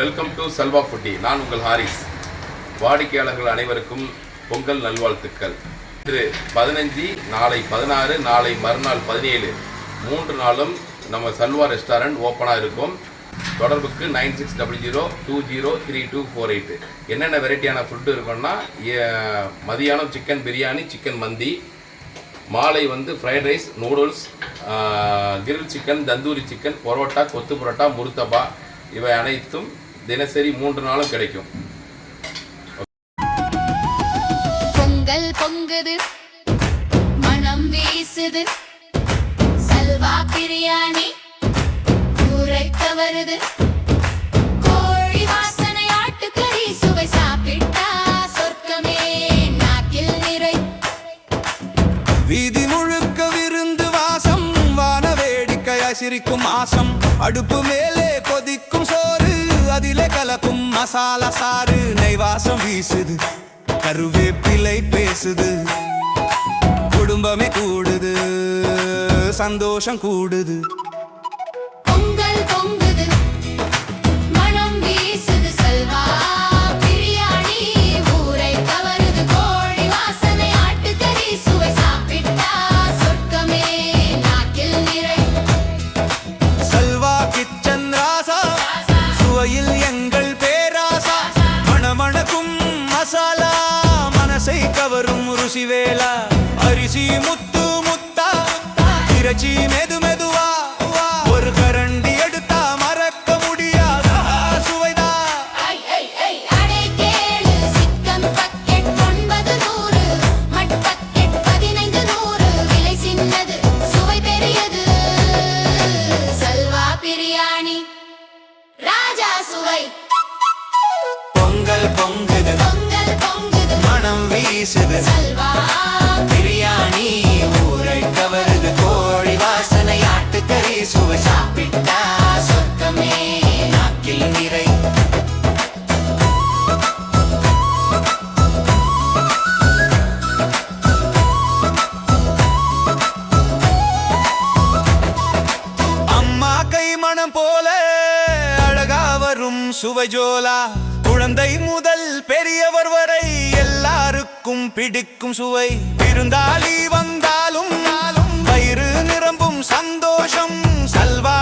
Welcome to Selva foodie. நான் உங்கள் Harris. வாடிக்கையாளர்கள் அனைவருக்கும் பொங்கல் நல்வாழ்த்துக்கள். இன்று 15, நாளை 16, நாளை மறுநாள் 17, 3 நாளும் நம்ம செல்வா ரெஸ்டாரண்ட் ஓப்பனாக இருக்கும். தொடர்புக்கு 9600203248. என்னென்ன வெரைட்டியான ஃபுட்டு இருக்குன்னா, மதியானம் சிக்கன் பிரியாணி, சிக்கன் மந்தி, மாலை fried rice, noodles, grill chicken, tandoori chicken, parotta, கொத்து பரோட்டா, முருத்தபா, இவை அனைத்தும் தினசரி 3 நாளும் கிடைக்கும். பொங்கல் பொங்குது, மனம் வீசுது, செல்வா பிரியாணி ஊரைக்க வருது. கோழி வாசனை, ஆட்டுக்கறி சுவை, சாப்பிட்டா சொர்க்கமே நாக்கில் நிறை. வீதி முழுக்க விருந்து வாசம், வான வேடிக்கையாய் சிரிக்கும் மாசம். அடுப்பு மேலே கொதிக்கும் சோறு, அதிலே கலக்கும் மசாலா சாறு. நெய்வாசம் வீசுது, கருவேப்பிலை பேசுது, குடும்பமே கூடுது, சந்தோஷம் கூடுது. பொங்கல் பொங்குது, மனம் வீசுது, செல்வா பிரியாணி ஊரை கவருது. கோழி வாசனை, ஆட்டுக்கறி சுவை, சாப்பிட்டா சொர்க்கமே நாக்கில் நிறை. செல்வா கிச்சன் ராசா, சுவையில் எங்கள் பேராசா. மணமணக்கும் மசாலா, மனசை கவரும் ருசி வேளா. அரிசி முத்து முத்தா, இறைச்சி மெது மெதுவா, ஒரு கரண்டி எடுத்தா மறக்க முடியாத சுவைதா. அடை கேளு, சிக்கன் பக்கெட் 900, மட் பக்கெட் 1500. விலை சின்னது, சுவை பெரியது, செல்வா பிரியாணி ராஜா சுவை. பொங்கல் பொங்குது, பொங்கல் பொங்குது, மனம் வீசுது, செல்வா பிரியாணி ஊரை கவருது. கோழி வாசனை, ஆட்டுக்கறி சுவை, சாப்பிட்டா சொர்க்கமே நாக்கில் நிறை. அம்மா கை மனம் போல அழகா வரும் சுவை ஜோலா. குழந்தை முதல் பெரியவர் வரை எல்லாருக்கும் பிடிக்கும் சுவை. விருந்தாளி வந்தாலும் வயிறு நிரம்பும் சந்தோஷம். செல்வா